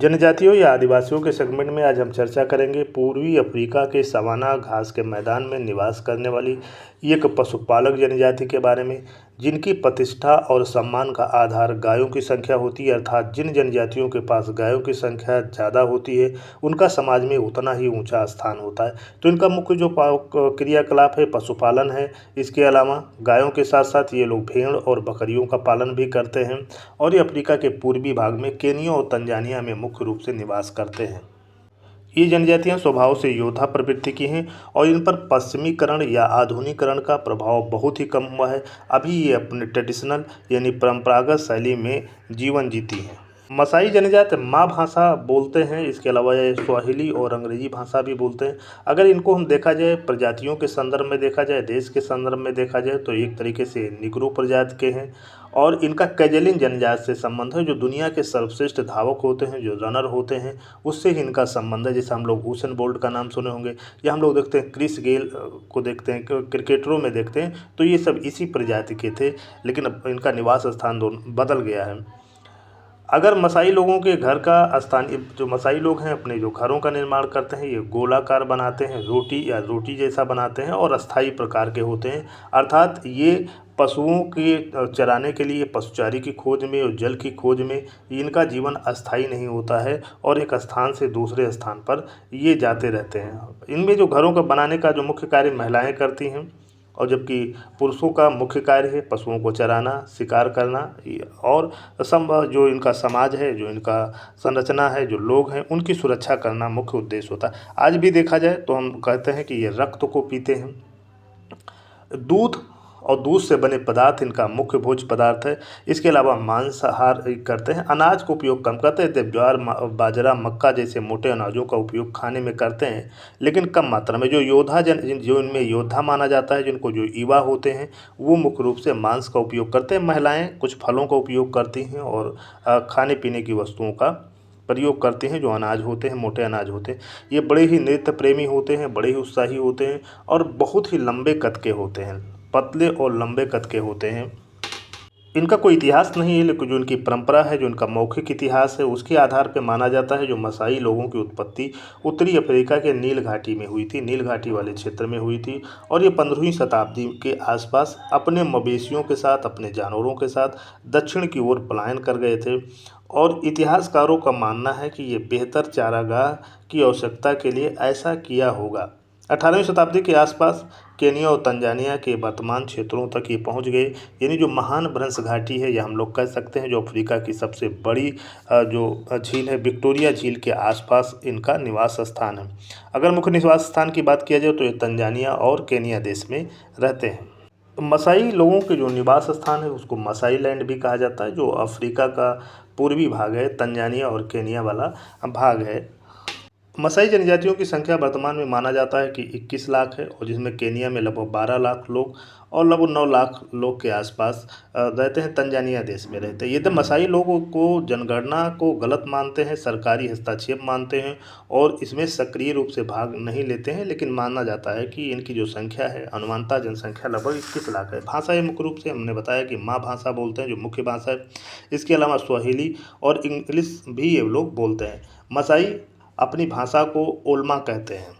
जनजातियों या आदिवासियों के सेगमेंट में आज हम चर्चा करेंगे पूर्वी अफ्रीका के सवाना घास के मैदान में निवास करने वाली एक पशुपालक जनजाति के बारे में, जिनकी प्रतिष्ठा और सम्मान का आधार गायों की संख्या होती है। अर्थात जिन जनजातियों के पास गायों की संख्या ज़्यादा होती है, उनका समाज में उतना ही ऊंचा स्थान होता है। तो इनका मुख्य जो क्रियाकलाप है पशुपालन है। इसके अलावा गायों के साथ साथ ये लोग भेड़ और बकरियों का पालन भी करते हैं और ये अफ्रीका के पूर्वी भाग में केनिया और तंजानिया में मुख्य रूप से निवास करते हैं। ये जनजातियां स्वभाव से योद्धा प्रवृत्ति की हैं और इन पर पश्चिमीकरण या आधुनिकीकरण का प्रभाव बहुत ही कम हुआ है। अभी ये अपने ट्रेडिशनल यानी परंपरागत शैली में जीवन जीती हैं। मसाई जनजाति मा भाषा बोलते हैं। इसके अलावा ये स्वाहिली और अंग्रेजी भाषा भी बोलते हैं। अगर इनको हम देखा जाए प्रजातियों के संदर्भ में देखा जाए, देश के संदर्भ में देखा जाए, तो एक तरीके से निग्रो प्रजाति के हैं और इनका कैजलिन जनजाति से संबंध है। जो दुनिया के सर्वश्रेष्ठ धावक होते हैं, जो रनर होते हैं, उससे ही इनका संबंध है। जैसे हम लोग हुसैन बोल्ट का नाम सुने होंगे या हम लोग देखते हैं क्रिस गेल को देखते हैं, क्रिकेटरों में देखते हैं, तो ये सब इसी प्रजाति के थे। लेकिन अब इनका निवास स्थान बदल गया है। अगर मसाई लोगों के घर का स्थानीय जो मसाई लोग हैं अपने जो घरों का निर्माण करते हैं, ये गोलाकार बनाते हैं, रोटी या रोटी जैसा बनाते हैं और अस्थायी प्रकार के होते हैं। अर्थात ये पशुओं के चराने के लिए पशुचारी की खोज में और जल की खोज में इनका जीवन अस्थायी नहीं होता है और एक स्थान से दूसरे स्थान पर ये जाते रहते हैं। इनमें जो घरों का बनाने का जो मुख्य कार्य महिलाएं करती हैं और जबकि पुरुषों का मुख्य कार्य है पशुओं को चराना, शिकार करना और जो इनका समाज है, जो इनका संरचना है, जो लोग हैं, उनकी सुरक्षा करना मुख्य उद्देश्य होता है। आज भी देखा जाए तो हम कहते हैं कि ये रक्त को पीते हैं। दूध और दूध से बने पदार्थ इनका मुख्य भोज्य पदार्थ है। इसके अलावा मांसाहार करते हैं, अनाज का उपयोग कम करते हैं। ज्वार, बाजरा, मक्का जैसे मोटे अनाजों का उपयोग खाने में करते हैं, लेकिन कम मात्रा में। जो जो इनमें योद्धा माना जाता है, जिनको जो युवा होते हैं, वो मुख्य रूप से मांस का उपयोग करते हैं। महिलाएं कुछ फलों का उपयोग करती हैं और खाने पीने की वस्तुओं का प्रयोग करते हैं, जो अनाज होते हैं, मोटे अनाज होते हैं। ये बड़े ही नृत्य प्रेमी होते हैं, बड़े ही उत्साही होते हैं और बहुत ही लंबे कद के होते हैं, पतले और लंबे कद के होते हैं। इनका कोई इतिहास नहीं है, लेकिन जो इनकी परंपरा है, जो इनका मौखिक इतिहास है, उसके आधार पर माना जाता है जो मसाई लोगों की उत्पत्ति उत्तरी अफ्रीका के नील घाटी में हुई थी, नील घाटी वाले क्षेत्र में हुई थी। और ये 15वीं शताब्दी के आसपास अपने मवेशियों के साथ, अपने जानवरों के साथ दक्षिण की ओर पलायन कर गए थे। और इतिहासकारों का मानना है कि ये बेहतर चारागाह की आवश्यकता के लिए ऐसा किया होगा। 18वीं शताब्दी के आसपास केनिया और तंजानिया के वर्तमान क्षेत्रों तक ये पहुंच गए। यानी जो महान भ्रंश घाटी है, या हम लोग कह सकते हैं जो अफ्रीका की सबसे बड़ी जो झील है, विक्टोरिया झील के आसपास इनका निवास स्थान है। अगर मुख्य निवास स्थान की बात किया जाए तो ये तंजानिया और केनिया देश में रहते हैं। मसाई लोगों के जो निवास स्थान है उसको मसाई लैंड भी कहा जाता है, जो अफ्रीका का पूर्वी भाग है, तंजानिया और केनिया वाला भाग है। मसाई जनजातियों की संख्या वर्तमान में माना जाता है कि 21 लाख है, और जिसमें केनिया में लगभग 12 लाख लोग और लगभग 9 लाख लोग के आसपास रहते हैं। तंजानिया देश में रहते हैं। ये तो मसाई लोगों को जनगणना को गलत मानते हैं, सरकारी हस्तक्षेप मानते हैं और इसमें सक्रिय रूप से भाग नहीं लेते हैं। लेकिन माना जाता है कि इनकी जो संख्या है, अनुमानतः जनसंख्या लगभग 21 लाख है। भाषा ये मुख्य रूप से हमने बताया कि मा भाषा बोलते हैं, जो मुख्य भाषा है। इसके अलावा स्वाहिली और इंग्लिश भी ये लोग बोलते हैं। मसाई अपनी भाषा को ओल्मा कहते हैं।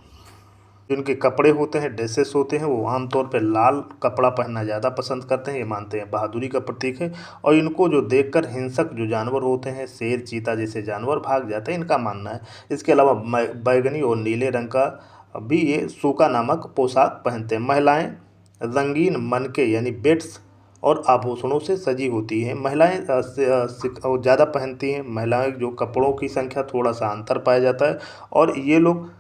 जिनके कपड़े होते हैं, ड्रेसेस होते हैं, वो आमतौर पर लाल कपड़ा पहनना ज़्यादा पसंद करते हैं। ये मानते हैं बहादुरी का प्रतीक है और इनको जो देखकर हिंसक जो जानवर होते हैं, शेर, चीता जैसे जानवर भाग जाते हैं, इनका मानना है। इसके अलावा बैगनी और नीले रंग का भी ये सूका नामक पोशाक पहनते हैं। महिलाएं रंगीन मनके यानी बेड्स और आभूषणों से सजी होती हैं। महिलाएं ज़्यादा पहनती हैं। महिलाएं जो कपड़ों की संख्या थोड़ा सा अंतर पाया जाता है और ये लोग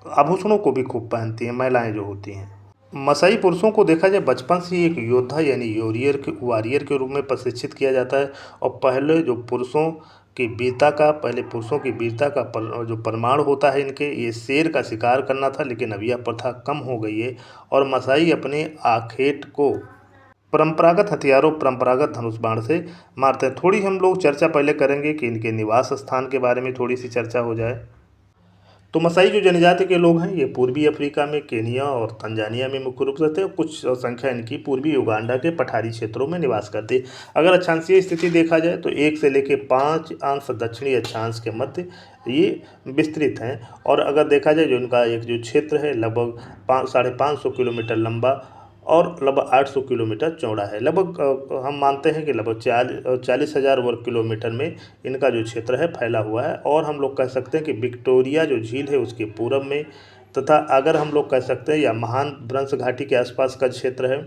आभूषणों को भी खूब पहनती हैं, महिलाएं जो होती हैं। मसाई पुरुषों को देखा जाए बचपन से ही एक योद्धा यानी वॉरियर के रूप में प्रशिक्षित किया जाता है और पहले पुरुषों की वीरता का जो प्रमाण होता है इनके, ये शेर का शिकार करना था। लेकिन अब यह प्रथा कम हो गई है और मसाई अपने आखेट को परंपरागत हथियारों, परंपरागत धनुष बाण से मारते हैं। थोड़ी हम लोग चर्चा पहले करेंगे कि इनके निवास स्थान के बारे में थोड़ी सी चर्चा हो जाए। तो मसाई जो जनजाति के लोग हैं ये पूर्वी अफ्रीका में केनिया और तंजानिया में मुख्य रूप से रहते हैं। कुछ संख्या इनकी पूर्वी युगांडा के पठारी क्षेत्रों में निवास करती है। अगर अक्षांशीय स्थिति देखा जाए तो 1 से लेकर 5 अंश दक्षिणी अक्षांश के मध्य ये विस्तृत हैं। और अगर देखा जाए जो इनका एक जो क्षेत्र है लगभग 550 किलोमीटर लंबा और लगभग 800 किलोमीटर चौड़ा है। लगभग हम मानते हैं कि लगभग 40,000 वर्ग किलोमीटर में इनका जो क्षेत्र है फैला हुआ है। और हम लोग कह सकते हैं कि विक्टोरिया जो झील है उसके पूरब में, तथा अगर हम लोग कह सकते हैं या महान भ्रंश घाटी के आसपास का क्षेत्र है,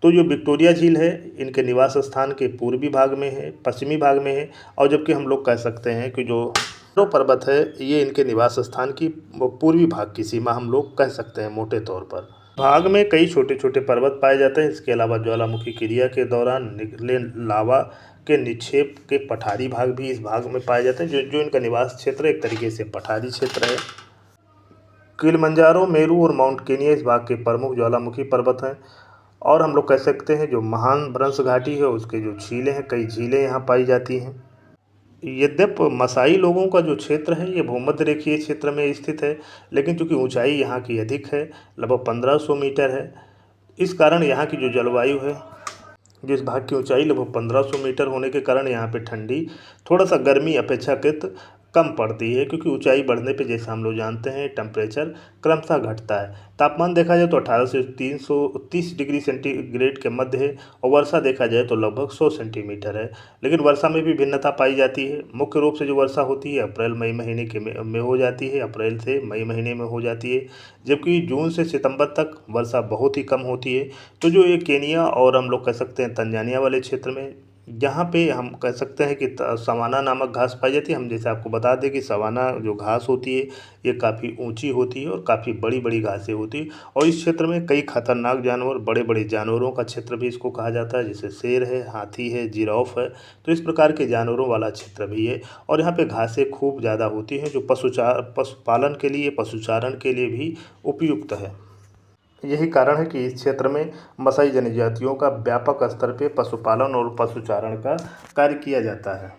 तो जो विक्टोरिया झील है इनके निवास स्थान के पूर्वी भाग में है, पश्चिमी भाग में है। और जबकि हम लोग कह सकते हैं कि जो पर्वत है ये इनके निवास स्थान की पूर्वी भाग की सीमा हम लोग कह सकते हैं मोटे तौर पर। भाग में कई छोटे छोटे पर्वत पाए जाते हैं। इसके अलावा ज्वालामुखी क्रिया के दौरान निकले लावा के निक्षेप के पठारी भाग भी इस भाग में पाए जाते हैं। जो इनका निवास क्षेत्र एक तरीके से पठारी क्षेत्र है। किलिमंजारो, मेरू और माउंट केनिया इस भाग के प्रमुख ज्वालामुखी पर्वत हैं। और हम लोग कह सकते हैं जो महान भ्रंश घाटी है उसके जो झीलें हैं, कई झीलें यहाँ पाई जाती हैं। यद्यपि मसाई लोगों का जो क्षेत्र है ये भूमध्य रेखीय क्षेत्र में स्थित है, लेकिन चूंकि ऊंचाई यहाँ की अधिक है, लगभग 1500 मीटर है, इस कारण यहाँ की जो जलवायु है, जो इस भाग की ऊंचाई लगभग 1500 मीटर होने के कारण यहाँ पे ठंडी, थोड़ा सा गर्मी अपेक्षाकृत कम पड़ती है। क्योंकि ऊंचाई बढ़ने पे जैसा हम लोग जानते हैं टेम्परेचर क्रमशः घटता है। तापमान देखा जाए तो 18 से 330 डिग्री सेंटीग्रेड के मध्य है। और वर्षा देखा जाए तो लगभग 100 सेंटीमीटर है। लेकिन वर्षा में भी भिन्नता पाई जाती है। मुख्य रूप से जो वर्षा होती है अप्रैल मई महीने के में हो जाती है, अप्रैल से मई महीने में हो जाती है। जबकि जून से सितंबर तक वर्षा बहुत ही कम होती है। तो जो ये केनिया और हम लोग कह सकते हैं तंजानिया वाले क्षेत्र में, जहाँ पे हम कह सकते हैं कि सवाना नामक घास पाई जाती है। हम जैसे आपको बता दें कि सवाना जो घास होती है ये काफ़ी ऊंची होती है और काफ़ी बड़ी बड़ी घासें होती है। और इस क्षेत्र में कई खतरनाक जानवर, बड़े बड़े जानवरों का क्षेत्र भी इसको कहा जाता है, जैसे शेर है, हाथी है, जिराफ है। तो इस प्रकार के जानवरों वाला क्षेत्र भी है। और यहाँ पे घासें खूब ज़्यादा होती हैं जो पशुपालन के लिए, पशुचारण के लिए भी उपयुक्त है। यही कारण है कि इस क्षेत्र में मसाई जनजातियों का व्यापक स्तर पे पशुपालन और पशुचारण का कार्य किया जाता है।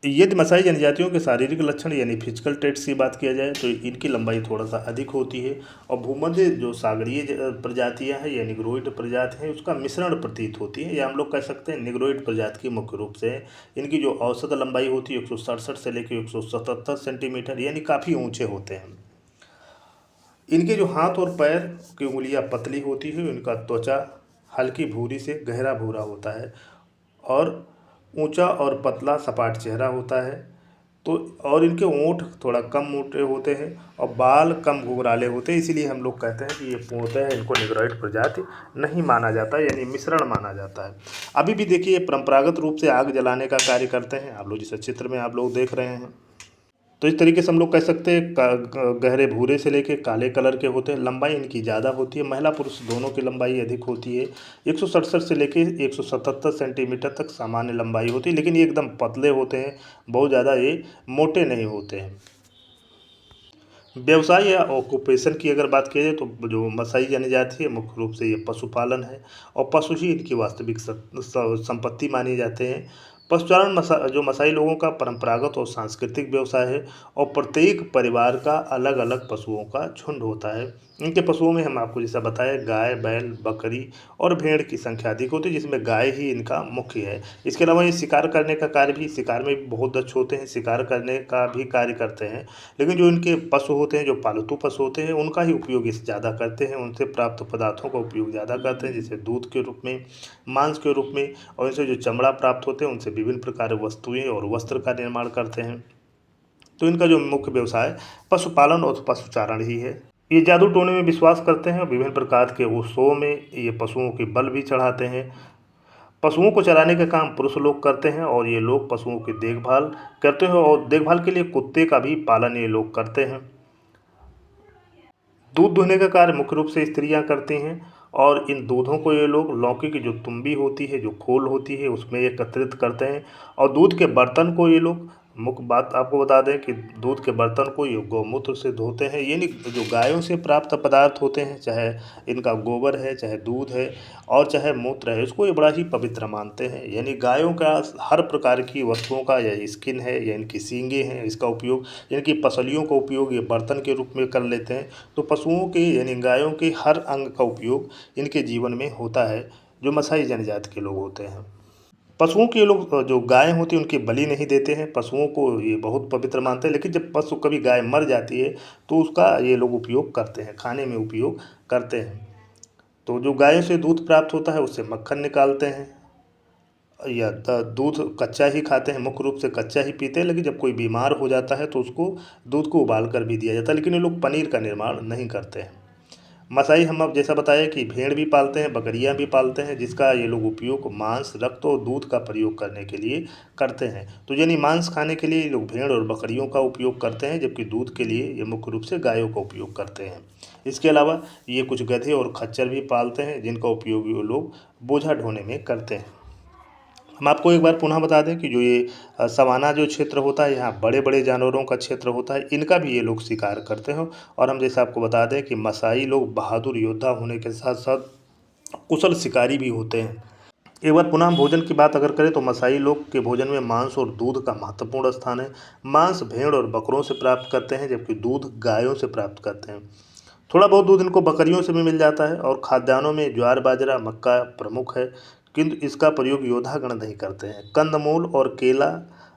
यदि मसाई जनजातियों के शारीरिक लक्षण यानी फिजिकल ट्रेट्स की बात किया जाए तो इनकी लंबाई थोड़ा सा अधिक होती है। और भूमध्य जो सागरीय प्रजातियां हैं या निग्रोइड प्रजाति हैं उसका मिश्रण प्रतीत होती है, या हम लोग कह सकते हैं निग्रोइड प्रजाति की मुख्य रूप से इनकी जो औसत लंबाई होती है 167 से लेकर 177 सेंटीमीटर, यानी काफ़ी ऊँचे होते हैं। इनके जो हाथ और पैर की उंगलियां पतली होती है, इनका त्वचा हल्की भूरी से गहरा भूरा होता है और ऊंचा और पतला सपाट चेहरा होता है। तो और इनके ओंठ थोड़ा कम मोटे होते हैं और बाल कम घुंघराले होते हैं। इसीलिए हम लोग कहते हैं कि ये पूर्णतः इनको निग्रोइड प्रजाति नहीं माना जाता, यानी मिश्रण माना जाता है। अभी भी देखिए परंपरागत रूप से आग जलाने का कार्य करते हैं। आप लोग जिस चित्र में आप लोग देख रहे हैं, तो इस तरीके से हम लोग कह सकते हैं गहरे भूरे से लेके काले कलर के होते हैं। लंबाई इनकी ज़्यादा होती है, महिला पुरुष दोनों की लंबाई अधिक होती है। 167 से लेके 177 सेंटीमीटर तक सामान्य लंबाई होती है, लेकिन ये एकदम पतले होते हैं, बहुत ज़्यादा ये मोटे नहीं होते हैं। व्यवसाय या ऑक्यूपेशन की अगर बात की जाए तो जो मसाई जनजाति है मुख्य रूप से ये पशुपालन है और पशु ही इनकी वास्तविक संपत्ति मानी जाते हैं। पशुचारण जो मसाई लोगों का परंपरागत और सांस्कृतिक व्यवसाय है और प्रत्येक परिवार का अलग अलग पशुओं का झुंड होता है। इनके पशुओं में हम आपको जैसा बताया गाय, बैल, बकरी और भेड़ की संख्या अधिक होती है, जिसमें गाय ही इनका मुख्य है। इसके अलावा ये शिकार करने का कार्य भी, शिकार में भी बहुत दक्ष होते हैं, शिकार करने का भी कार्य करते हैं। लेकिन जो इनके पशु होते हैं, जो पालतू पशु होते हैं, उनका ही उपयोग इस ज़्यादा करते हैं, उनसे प्राप्त पदार्थों का उपयोग ज़्यादा करते हैं, जैसे दूध के रूप में, मांस के रूप में, और इनसे जो चमड़ा प्राप्त होते हैं उनसे विभिन्न प्रकार वस्तुएं और वस्त्र का निर्माण करते हैं। तो इनका जो मुख्य व्यवसाय पशुपालन और पशुचारण ही है। ये जादू टोने में विश्वास करते हैं और विभिन्न प्रकार के उत्सवों में ये पशुओं के बल भी चढ़ाते हैं। पशुओं को चराने का काम पुरुष लोग करते हैं और ये लोग पशुओं की देखभाल करते हैं, और देखभाल के लिए कुत्ते का भी पालन ये लोग करते हैं। दूध दुहने का कार्य मुख्य रूप से स्त्रियां करती हैं और इन दूधों को ये लोग लौकी की जो तुम्बी होती है, जो खोल होती है, उसमें एकत्रित करते हैं और दूध के बर्तन को ये लोग मुख्य बात आपको बता दें कि दूध के बर्तन को ये गौमूत्र से धोते हैं, यानी जो गायों से प्राप्त पदार्थ होते हैं, चाहे इनका गोबर है, चाहे दूध है और चाहे मूत्र है, इसको ये बड़ा ही पवित्र मानते हैं। यानी गायों का हर प्रकार की वस्तुओं का, या स्किन है या इनकी सींगें हैं, इसका उपयोग, यानी कि पसलियों का उपयोग ये बर्तन के रूप में कर लेते हैं। तो पशुओं के यानी गायों के हर अंग का उपयोग इनके जीवन में होता है, जो मसाई जनजाति के लोग होते हैं। पशुओं के लोग जो गाय होती है उनकी बलि नहीं देते हैं, पशुओं को ये बहुत पवित्र मानते हैं। लेकिन जब पशु कभी गाय मर जाती है तो उसका ये लोग उपयोग करते हैं, खाने में उपयोग करते हैं। तो जो गायों से दूध प्राप्त होता है उससे मक्खन निकालते हैं, या दूध कच्चा ही खाते हैं, मुख्य रूप से कच्चा ही पीते हैं। लेकिन जब कोई बीमार हो जाता है तो उसको दूध को उबाल कर भी दिया जाता है। लेकिन ये लोग पनीर का निर्माण नहीं करते हैं। मसाई हम अब जैसा बताया कि भेड़ भी पालते हैं, बकरियां भी पालते हैं, जिसका ये लोग उपयोग मांस, रक्त और दूध का प्रयोग करने के लिए करते हैं। तो यानी मांस खाने के लिए ये लोग भेड़ और बकरियों का उपयोग करते हैं, जबकि दूध के लिए ये मुख्य रूप से गायों का उपयोग करते हैं। इसके अलावा ये कुछ गधे और खच्चर भी पालते हैं, जिनका उपयोग ये लोग बोझा ढोने में करते हैं। हम आपको एक बार पुनः बता दें कि जो ये सवाना जो क्षेत्र होता है, यहाँ बड़े बड़े जानवरों का क्षेत्र होता है, इनका भी ये लोग शिकार करते हैं। और हम जैसे आपको बता दें कि मसाई लोग बहादुर योद्धा होने के साथ साथ कुशल शिकारी भी होते हैं। एक बार पुनः हम भोजन की बात अगर करें तो मसाई लोग के भोजन में मांस और दूध का महत्वपूर्ण स्थान है। मांस भेड़ और बकरों से प्राप्त करते हैं, जबकि दूध गायों से प्राप्त करते हैं। थोड़ा बहुत दूध इनको बकरियों से भी मिल जाता है। और खाद्यान्नों में ज्वार, बाजरा, मक्का प्रमुख है, किंतु इसका प्रयोग योद्धागण नहीं करते हैं। कंदमूल और केला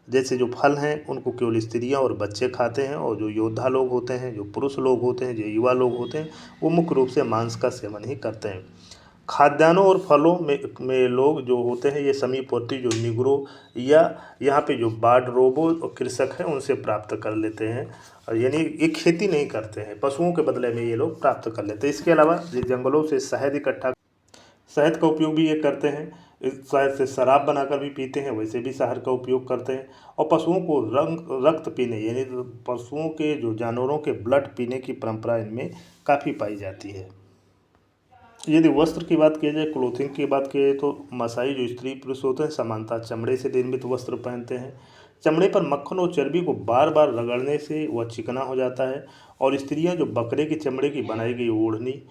जैसे जो फल हैं उनको केवल स्त्रियां और बच्चे खाते हैं। और जो योद्धा लोग होते हैं, जो पुरुष लोग होते हैं, जो युवा लोग होते हैं, वो मुख्य रूप से मांस का सेवन ही करते हैं। खाद्यान्नों और फलों में लोग जो होते हैं, ये समीपवर्ती जो निग्रो या यहाँ पे जो बाडरोबो कृषक हैं उनसे प्राप्त कर लेते हैं। और यानी ये खेती नहीं करते हैं, पशुओं के बदले में ये लोग प्राप्त कर लेते हैं। इसके अलावा ये जंगलों से शहद इकट्ठा, शहद का उपयोग भी ये करते हैं। इस शहद से शराब बनाकर भी पीते हैं, वैसे भी शहद का उपयोग करते हैं। और पशुओं को रक्त पीने, यानी पशुओं के जो जानवरों के ब्लड पीने की परंपरा इनमें काफ़ी पाई जाती है। यदि वस्त्र की बात की जाए, क्लोथिंग की बात की जाए, तो मसाई जो स्त्री पुरुष होते हैं सामान्यतः चमड़े से निर्मित वस्त्र पहनते हैं। चमड़े पर मक्खन और चर्बी को बार बार रगड़ने से वह चिकना हो जाता है। और स्त्रियां जो बकरे की चमड़े की बनाई गई ओढ़नी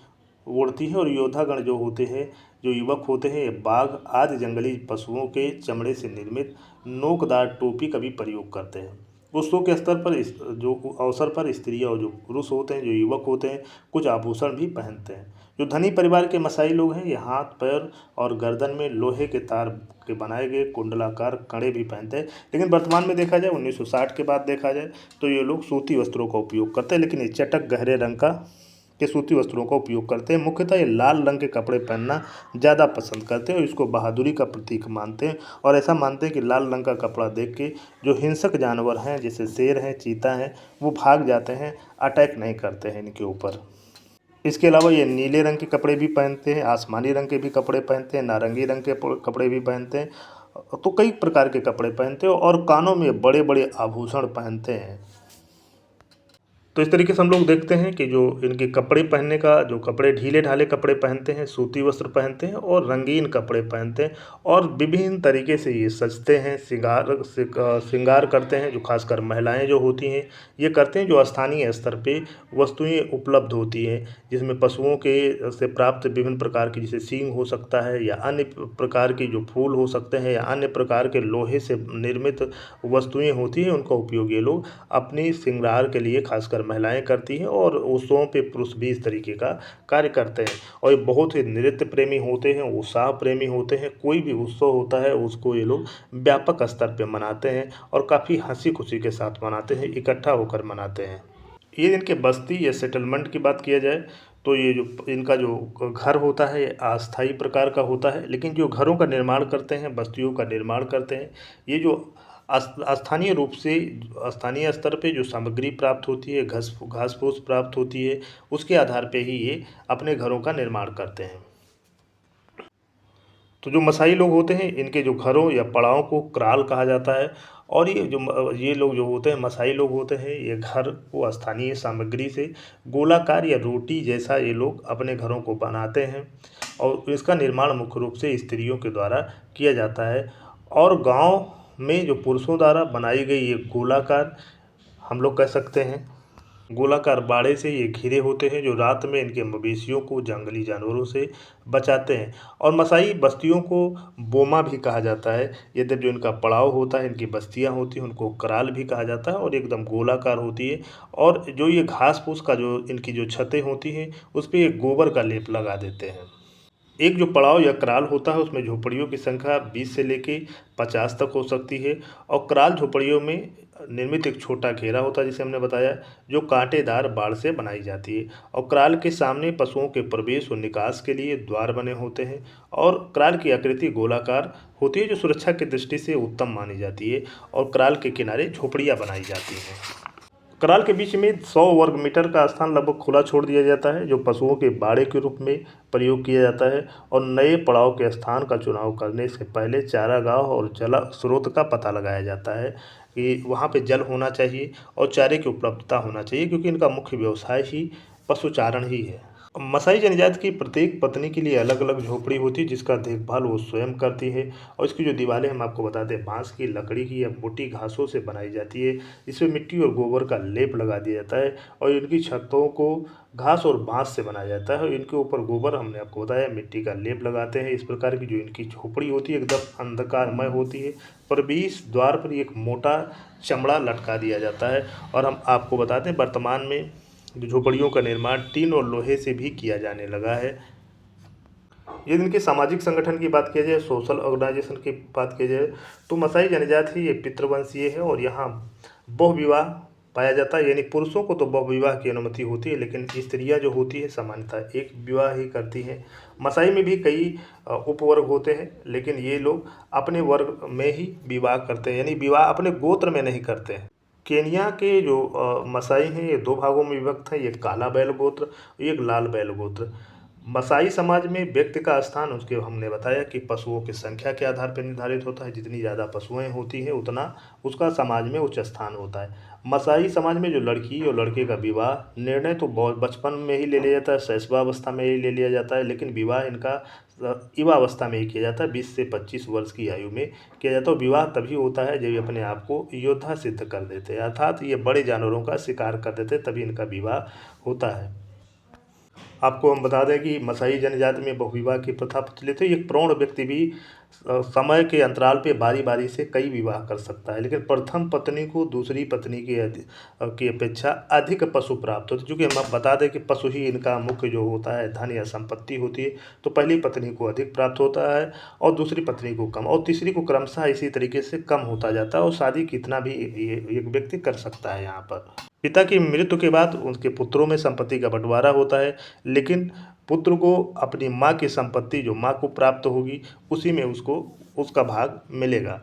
ओढ़ती हैं। और योद्धागण जो होते हैं, जो युवक होते हैं, ये बाघ आदि जंगली पशुओं के चमड़े से निर्मित नोकदार टोपी का भी प्रयोग करते हैं। उत्सव के स्तर पर जो अवसर पर स्त्रियां और जो पुरुष होते हैं, जो युवक होते हैं, कुछ आभूषण भी पहनते हैं। जो धनी परिवार के मसाई लोग हैं, ये हाथ, पैर और गर्दन में लोहे के तार के बनाए गए कुंडलाकार कड़े भी पहनते हैं। लेकिन वर्तमान में देखा जाए, 1960 के बाद देखा जाए तो ये लोग सूती वस्त्रों का उपयोग करते हैं। लेकिन ये चटक गहरे रंग का के सूती वस्त्रों का उपयोग करते हैं। मुख्यतः ये लाल रंग के कपड़े पहनना ज़्यादा पसंद करते हैं और इसको बहादुरी का प्रतीक मानते हैं। और ऐसा मानते हैं कि लाल रंग का कपड़ा देख के जो हिंसक जानवर हैं, जैसे शेर हैं, चीता हैं, वो भाग जाते हैं, अटैक नहीं करते हैं इनके ऊपर। इसके अलावा ये नीले रंग के कपड़े भी पहनते हैं, आसमानी रंग के भी कपड़े पहनते हैं, नारंगी रंग के कपड़े भी पहनते हैं। तो कई प्रकार के कपड़े पहनते हैं और कानों में बड़े बड़े आभूषण पहनते हैं। तो इस तरीके से हम लोग देखते हैं कि जो इनके कपड़े पहनने का, जो कपड़े ढीले ढाले कपड़े पहनते हैं, सूती वस्त्र पहनते हैं और रंगीन कपड़े पहनते हैं। और विभिन्न तरीके से ये सजते हैं, श्रृंगार करते हैं। जो खासकर महिलाएं जो होती हैं ये करते हैं। जो स्थानीय स्तर पे वस्तुएं उपलब्ध होती हैं, जिसमें पशुओं के से प्राप्त विभिन्न प्रकार की, जैसे सींग हो सकता है, या अन्य प्रकार की जो फूल हो सकते हैं, या अन्य प्रकार के लोहे से निर्मित वस्तुएं होती हैं, उनका उपयोग ये लोग अपनी श्रृंगार के लिए खासकर महिलाएं करती हैं। और उत्सवों पे पुरुष भी इस तरीके का कार्य करते हैं। और ये बहुत ही नृत्य प्रेमी होते हैं, उत्साह प्रेमी होते हैं। कोई भी उत्सव होता है उसको ये लोग व्यापक स्तर पे मनाते हैं और काफ़ी हंसी खुशी के साथ मनाते हैं, इकट्ठा होकर मनाते हैं। ये इनके बस्ती या सेटलमेंट की बात किया जाए तो ये जो इनका जो घर होता है ये अस्थायी प्रकार का होता है। लेकिन जो घरों का निर्माण करते हैं, बस्तियों का निर्माण करते हैं, ये जो स्थानीय रूप से स्थानीय स्तर पे जो सामग्री प्राप्त होती है, घास फूस प्राप्त होती है, उसके आधार पे ही ये अपने घरों का निर्माण करते हैं। तो जो मसाई लोग होते हैं, इनके जो घरों या पड़ावों को क्राल कहा जाता है। और ये लोग जो होते हैं, मसाई लोग होते हैं, ये घर को स्थानीय सामग्री से गोलाकार या रोटी जैसा ये लोग अपने घरों को बनाते हैं। और इसका निर्माण मुख्य रूप से स्त्रियों के द्वारा किया जाता है। और गांव में जो पुरुषों द्वारा बनाई गई ये गोलाकार, हम लोग कह सकते हैं गोलाकार बाड़े से ये घिरे होते हैं, जो रात में इनके मवेशियों को जंगली जानवरों से बचाते हैं। और मसाई बस्तियों को बोमा भी कहा जाता है। यद्यपि जो इनका पड़ाव होता है, इनकी बस्तियां होती हैं, उनको कराल भी कहा जाता है और एकदम गोलाकार होती है। और जो ये घास फूस का जो इनकी जो छतें होती हैं, उस पर एक गोबर का लेप लगा देते हैं। एक जो पड़ाव या कराल होता है, उसमें झोपड़ियों की संख्या 20 से लेके 50 तक हो सकती है। और कराल झोपड़ियों में निर्मित एक छोटा घेरा होता है, जिसे हमने बताया, जो कांटेदार बाड़ से बनाई जाती है। और कराल के सामने पशुओं के प्रवेश और निकास के लिए द्वार बने होते हैं। और कराल की आकृति गोलाकार होती है, जो सुरक्षा की दृष्टि से उत्तम मानी जाती है। और कराल के किनारे झोपड़ियाँ बनाई जाती हैं। कराल के बीच में 100 वर्ग मीटर का स्थान लगभग खुला छोड़ दिया जाता है, जो पशुओं के बाड़े के रूप में प्रयोग किया जाता है। और नए पड़ाव के स्थान का चुनाव करने से पहले चारागाह और जल स्रोत का पता लगाया जाता है कि वहाँ पे जल होना चाहिए और चारे की उपलब्धता होना चाहिए, क्योंकि इनका मुख्य व्यवसाय ही पशुचारण ही है। मसाई जनजाति की प्रत्येक पत्नी के लिए अलग अलग झोपड़ी होती है, जिसका देखभाल वो स्वयं करती है। और इसकी जो दीवारें हम आपको बताते हैं, बांस की लकड़ी की या मोटी घासों से बनाई जाती है। इसमें मिट्टी और गोबर का लेप लगा दिया जाता है। और इनकी छतों को घास और बांस से बनाया जाता है और इनके ऊपर गोबर, हमने आपको बताया, मिट्टी का लेप लगाते हैं। इस प्रकार की जो इनकी झोपड़ी होती है, एकदम अंधकारमय होती है। प्रवेश द्वार पर एक मोटा चमड़ा लटका दिया जाता है। और हम आपको बताते हैं, वर्तमान में झोपड़ियों का निर्माण टीन और लोहे से भी किया जाने लगा है। यदि इनके सामाजिक संगठन की बात की जाए, सोशल ऑर्गेनाइजेशन की बात की जाए, तो मसाई जनजाति ये पितृवंशीय है और यहाँ बहुविवाह पाया जाता है। यानी पुरुषों को तो बहुविवाह की अनुमति होती है, लेकिन स्त्रियां जो होती है सामान्यतः एक विवाह ही करती हैं। मसाई में भी कई उपवर्ग होते हैं, लेकिन ये लोग अपने वर्ग में ही विवाह करते हैं, यानी विवाह अपने गोत्र में नहीं करते हैं। केनिया के जो मसाई हैं, ये दो भागों में विभक्त हैं, एक काला बैल गोत्र, एक लाल बैल गोत्र। मसाई समाज में व्यक्ति का स्थान, उसके हमने बताया कि पशुओं की संख्या के आधार पर निर्धारित होता है। जितनी ज़्यादा पशुएं होती हैं, उतना उसका समाज में उच्च स्थान होता है। मसाई समाज में जो लड़की और लड़के का विवाह निर्णय तो बहुत बचपन में ही ले लिया जाता है, शैशवावस्था में ही ले लिया जाता है, लेकिन विवाह इनका युवावस्था में ही किया जाता है। 20 से 25 वर्ष की आयु में किया जाता है। विवाह तभी होता है जब ये अपने आप को योद्धा सिद्ध कर देते हैं, अर्थात ये बड़े जानवरों का शिकार कर देते हैं, तभी इनका विवाह होता है। आपको हम बता दें कि मसाई जनजाति में बहुविवाह की प्रथा प्रचलित है। एक प्रौढ़ व्यक्ति भी समय के अंतराल पे बारी बारी से कई विवाह कर सकता है, लेकिन प्रथम पत्नी को दूसरी पत्नी की अपेक्षा अधिक पशु प्राप्त होते हैं। चूँकि हम आप बता दें कि पशु ही इनका मुख्य जो होता है धन या संपत्ति होती है, तो पहली पत्नी को अधिक प्राप्त होता है और दूसरी पत्नी को कम, और तीसरी को क्रमशः इसी तरीके से कम होता जाता है। और शादी कितना भी ये एक व्यक्ति कर सकता है। यहाँ पर पिता की मृत्यु के बाद उनके पुत्रों में संपत्ति का बंटवारा होता है, लेकिन पुत्र को अपनी माँ की संपत्ति जो माँ को प्राप्त होगी, उसी में उसको उसका भाग मिलेगा।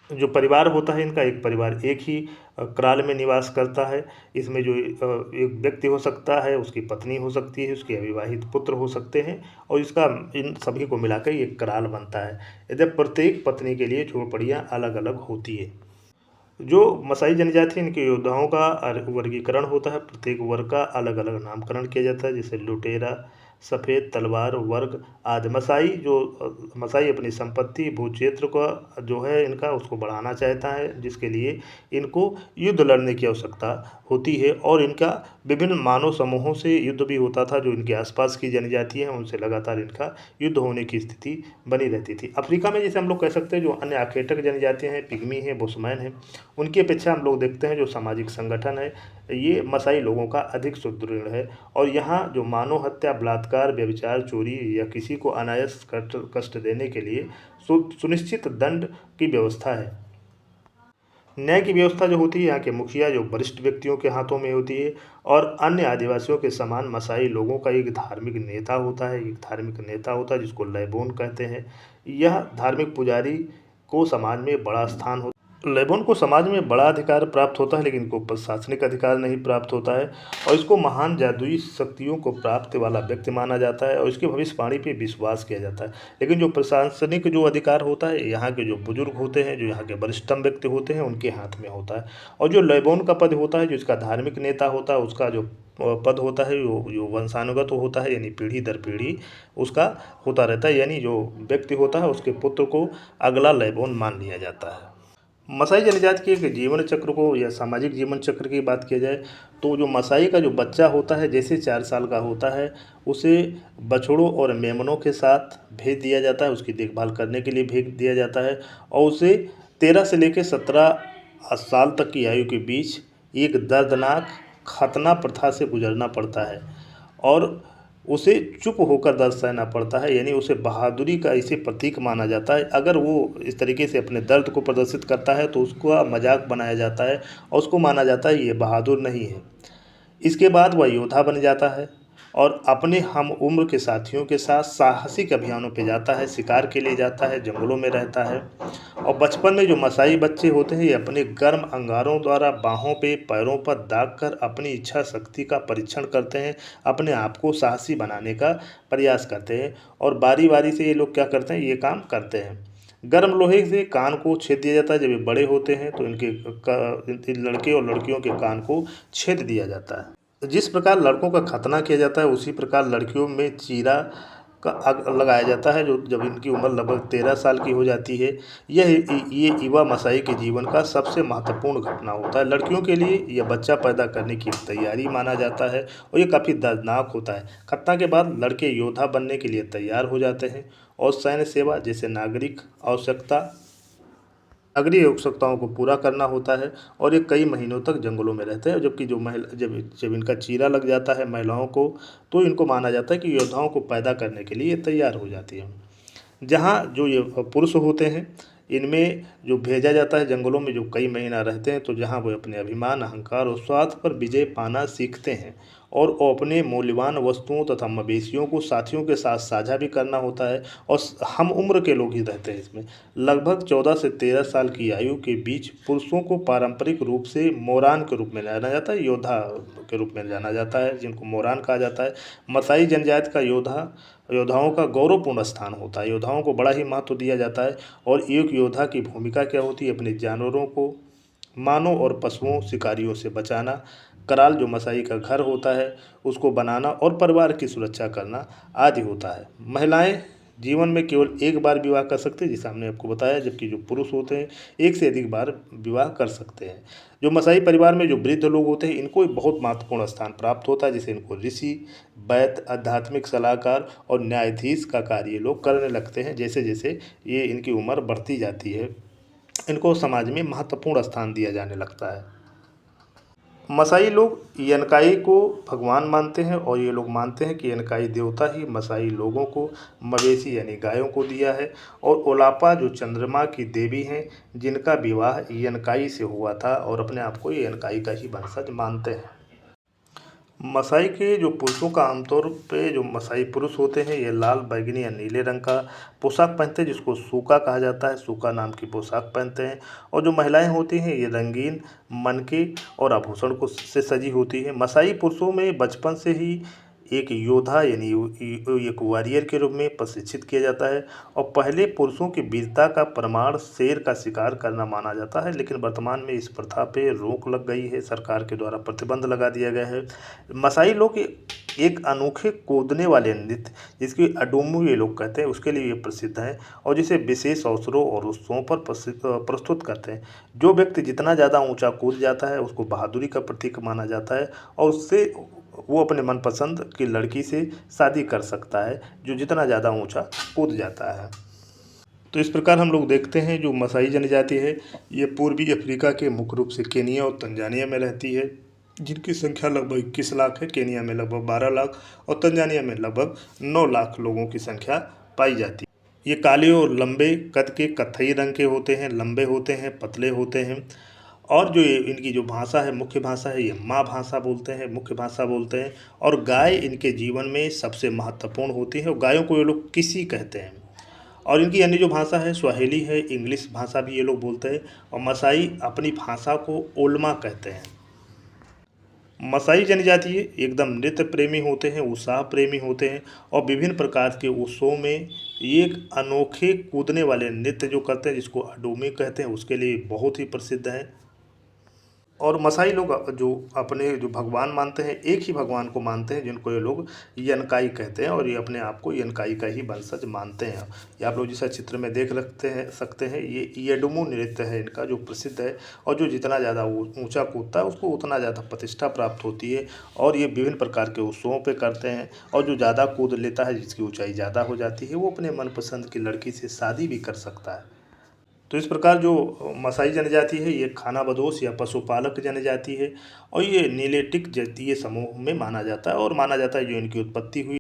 जो परिवार होता है इनका, एक परिवार एक ही कराल में निवास करता है। इसमें जो एक व्यक्ति हो सकता है, उसकी पत्नी हो सकती है, उसके अविवाहित पुत्र हो सकते हैं, और इसका इन सभी को मिलाकर एक कराल बनता है। यदि प्रत्येक पत्नी के लिए झोपड़ियाँ अलग अलग होती है। जो मसाई जनजाति, इनके योद्धाओं का वर्गीकरण होता है। प्रत्येक वर्ग का अलग अलग नामकरण किया जाता है, जैसे लुटेरा, सफ़ेद तलवार वर्ग आदि। मसाई अपनी संपत्ति भू क्षेत्र का जो है इनका, उसको बढ़ाना चाहता है, जिसके लिए इनको युद्ध लड़ने की आवश्यकता होती है। और इनका विभिन्न मानव समूहों से युद्ध भी होता था। जो इनके आसपास की जनजाति हैं, उनसे लगातार इनका युद्ध होने की स्थिति बनी रहती थी। अफ्रीका में जैसे हम लोग कह सकते हैं, जो अन्य आखेटक जनजातियाँ हैं, पिग्मी हैं, बुशमैन हैं, उनकी अपेक्षा हम लोग देखते हैं जो सामाजिक संगठन है, ये मसाई लोगों का अधिक सुदृढ़ है। और यहाँ जो मानव हत्या, बलात्कार, व्यभिचार, चोरी या किसी को अनायास कष्ट देने के लिए सुनिश्चित दंड की व्यवस्था है। न्याय की व्यवस्था जो होती है, यहाँ के मुखिया जो वरिष्ठ व्यक्तियों के हाथों में होती है। और अन्य आदिवासियों के समान मसाई लोगों का एक धार्मिक नेता होता है, जिसको लैबोन कहते हैं। यह धार्मिक पुजारी को समाज में बड़ा स्थान होता है। लेबोन को समाज में बड़ा अधिकार प्राप्त होता है, लेकिन इनको प्रशासनिक अधिकार नहीं प्राप्त होता है। और इसको महान जादुई शक्तियों को प्राप्त वाला व्यक्ति माना जाता है और इसकी भविष्यवाणी पे विश्वास किया जाता है। लेकिन जो प्रशासनिक जो अधिकार होता है, यहाँ के जो बुजुर्ग होते हैं, जो यहाँ के वरिष्ठतम व्यक्ति होते हैं, उनके हाथ में होता है। और जो लेबोन का पद होता है, जो इसका धार्मिक नेता होता है, उसका जो पद होता है जो वंशानुगत होता है, यानी पीढ़ी दर पीढ़ी उसका होता रहता है। यानी जो व्यक्ति होता है, उसके पुत्र को अगला लेबोन मान लिया जाता है। मसाई जनजाति के एक जीवन चक्र को या सामाजिक जीवन चक्र की बात किया जाए तो जो मसाई का जो बच्चा होता है जैसे 4 साल का होता है उसे बछड़ों और मेमनों के साथ भेज दिया जाता है, उसकी देखभाल करने के लिए भेज दिया जाता है और उसे 13 से लेकर 17 साल तक की आयु के बीच एक दर्दनाक खतना प्रथा से गुजरना पड़ता है और उसे चुप होकर दर्द सहना पड़ता है, यानी उसे बहादुरी का इसे प्रतीक माना जाता है। अगर वो इस तरीके से अपने दर्द को प्रदर्शित करता है तो उसका मजाक बनाया जाता है और उसको माना जाता है ये बहादुर नहीं है। इसके बाद वह योद्धा बन जाता है और अपने हम उम्र के साथियों के साथ साहसिक अभियानों पे जाता है, शिकार के लिए जाता है, जंगलों में रहता है। और बचपन में जो मसाई बच्चे होते हैं ये अपने गर्म अंगारों द्वारा बाहों पे पैरों पर दाग कर अपनी इच्छा शक्ति का परीक्षण करते हैं, अपने आप को साहसी बनाने का प्रयास करते हैं और बारी बारी से ये लोग क्या करते हैं, ये काम करते हैं। गर्म लोहे से कान को छेद दिया जाता है। जब ये बड़े होते हैं तो इनके लड़के और लड़कियों के कान को छेद दिया जाता है। जिस प्रकार लड़कों का खतना किया जाता है उसी प्रकार लड़कियों में चीरा का लगाया जाता है, जो जब इनकी उम्र लगभग 13 साल की हो जाती है। यह ये युवा मसाई के जीवन का सबसे महत्वपूर्ण घटना होता है। लड़कियों के लिए यह बच्चा पैदा करने की तैयारी माना जाता है और ये काफ़ी दर्दनाक होता है। खतना के बाद लड़के योद्धा बनने के लिए तैयार हो जाते हैं और सैन्य सेवा जैसे नागरिक आवश्यकताओं को पूरा करना होता है और ये कई महीनों तक जंगलों में रहते हैं। जबकि जो महिला जब जब इनका चीरा लग जाता है महिलाओं को तो इनको माना जाता है कि योद्धाओं को पैदा करने के लिए ये तैयार हो जाती है। जहाँ जो ये पुरुष होते हैं इनमें जो भेजा जाता है जंगलों में जो कई महीना रहते हैं तो जहाँ वो अपने अभिमान अहंकार और स्वार्थ पर विजय पाना सीखते हैं और वो अपने मूल्यवान वस्तुओं तथा मवेशियों को साथियों के साथ साझा भी करना होता है और हम उम्र के लोग ही रहते हैं इसमें। लगभग 14 से 13 साल की आयु के बीच पुरुषों को पारंपरिक रूप से मोरान के रूप में जाना जाता है, योद्धा के रूप में जाना जाता है जिनको मोरान कहा जाता है। मसाई जनजाति का योद्धाओं का गौरवपूर्ण स्थान होता है। योद्धाओं को बड़ा ही महत्व दिया जाता है और एक योद्धा की भूमिका क्या होती है, अपने जानवरों को मानव और पशुओं शिकारियों से बचाना, कराल जो मसाई का घर होता है उसको बनाना और परिवार की सुरक्षा करना आदि होता है। महिलाएं जीवन में केवल एक बार विवाह कर सकते हैं जिसे हमने आपको बताया, जबकि जो पुरुष होते हैं एक से अधिक बार विवाह कर सकते हैं। जो मसाई परिवार में जो वृद्ध लोग होते हैं इनको एक बहुत महत्वपूर्ण स्थान प्राप्त होता है, जिसे इनको ऋषि, वैद्य, आध्यात्मिक सलाहकार और न्यायाधीश का कार्य ये लोग करने लगते हैं। जैसे जैसे ये इनकी उम्र बढ़ती जाती है इनको समाज में महत्वपूर्ण स्थान दिया जाने लगता है। मसाई लोग यनकाई को भगवान मानते हैं और ये लोग मानते हैं कि यनकाई देवता ही मसाई लोगों को मवेशी यानी गायों को दिया है और ओलापा जो चंद्रमा की देवी हैं जिनका विवाह यनकाई से हुआ था और अपने आप को ये यनकाई का ही वंशज मानते हैं। मसाई के जो पुरुषों का आमतौर पे जो मसाई पुरुष होते हैं ये लाल, बैंगनी या नीले रंग का पोशाक पहनते हैं जिसको सूका कहा जाता है, सूका नाम की पोशाक पहनते हैं। और जो महिलाएं होती हैं ये रंगीन मनके और आभूषण को से सजी होती है। मसाई पुरुषों में बचपन से ही एक योद्धा यानी एक वॉरियर के रूप में प्रशिक्षित किया जाता है और पहले पुरुषों की वीरता का प्रमाण शेर का शिकार करना माना जाता है, लेकिन वर्तमान में इस प्रथा पे रोक लग गई है, सरकार के द्वारा प्रतिबंध लगा दिया गया है। मसाई लोग एक अनोखे कूदने वाले नृत्य जिसकी अडोमू ये लोग कहते हैं उसके लिए ये प्रसिद्ध है और जिसे विशेष अवसरों और उत्सवों पर प्रस्तुत करते हैं। जो व्यक्ति जितना ज़्यादा ऊंचा कूद जाता है उसको बहादुरी का प्रतीक माना जाता है और उससे वो अपने मनपसंद की लड़की से शादी कर सकता है जो जितना ज़्यादा ऊंचा कूद जाता है। तो इस प्रकार हम लोग देखते हैं जो मसाई जनजाति है ये पूर्वी अफ्रीका के मुख्य रूप से केनिया और तंजानिया में रहती है, जिनकी संख्या लगभग 21 लाख है। केनिया में लगभग 12 लाख और तंजानिया में लगभग 9 लाख लोगों की संख्या पाई जाती है। ये काले और लंबे कद के कत्थई रंग के होते हैं, लंबे होते हैं, पतले होते हैं और जो ये इनकी जो भाषा है मुख्य भाषा है ये माँ भाषा बोलते हैं, मुख्य भाषा बोलते हैं। और गाय इनके जीवन में सबसे महत्वपूर्ण होती है और गायों को ये लोग किसी कहते हैं। और इनकी अन्य जो भाषा है स्वाहिली है, इंग्लिश भाषा भी ये लोग बोलते हैं और मसाई अपनी भाषा को ओल्मा कहते हैं। मसाई जनजाति एकदम नृत्य प्रेमी होते हैं, उत्साह प्रेमी होते हैं और विभिन्न प्रकार के उत्सवों में एक अनोखे कूदने वाले नृत्य जो करते हैं जिसको अडोमी कहते हैं उसके लिए बहुत ही प्रसिद्ध हैं। और मसाई लोग जो अपने जो भगवान मानते हैं, एक ही भगवान को मानते हैं, जिनको ये लोग यनकाई कहते हैं, और ये अपने आप को यनकाई का ही वंशज मानते हैं। ये आप लोग जैसा चित्र में देख सकते हैं, ये येडुमु नृत्य है इनका, जो प्रसिद्ध है, और जो जितना ज़्यादा ऊंचा कूदता है उसको उतना ज़्यादा प्रतिष्ठा प्राप्त होती है। और ये विभिन्न प्रकार के उत्सवों पे करते हैं, और जो ज़्यादा कूद लेता है, जिसकी ऊंचाई ज़्यादा हो जाती है, वो अपने मनपसंद की लड़की से शादी भी कर सकता है। तो इस प्रकार जो मसाई जनजाति है, ये खानाबदोश या पशुपालक जनजाति है, और ये नीलेटिक जातीय समूह में माना जाता है, और माना जाता है जो इनकी उत्पत्ति हुई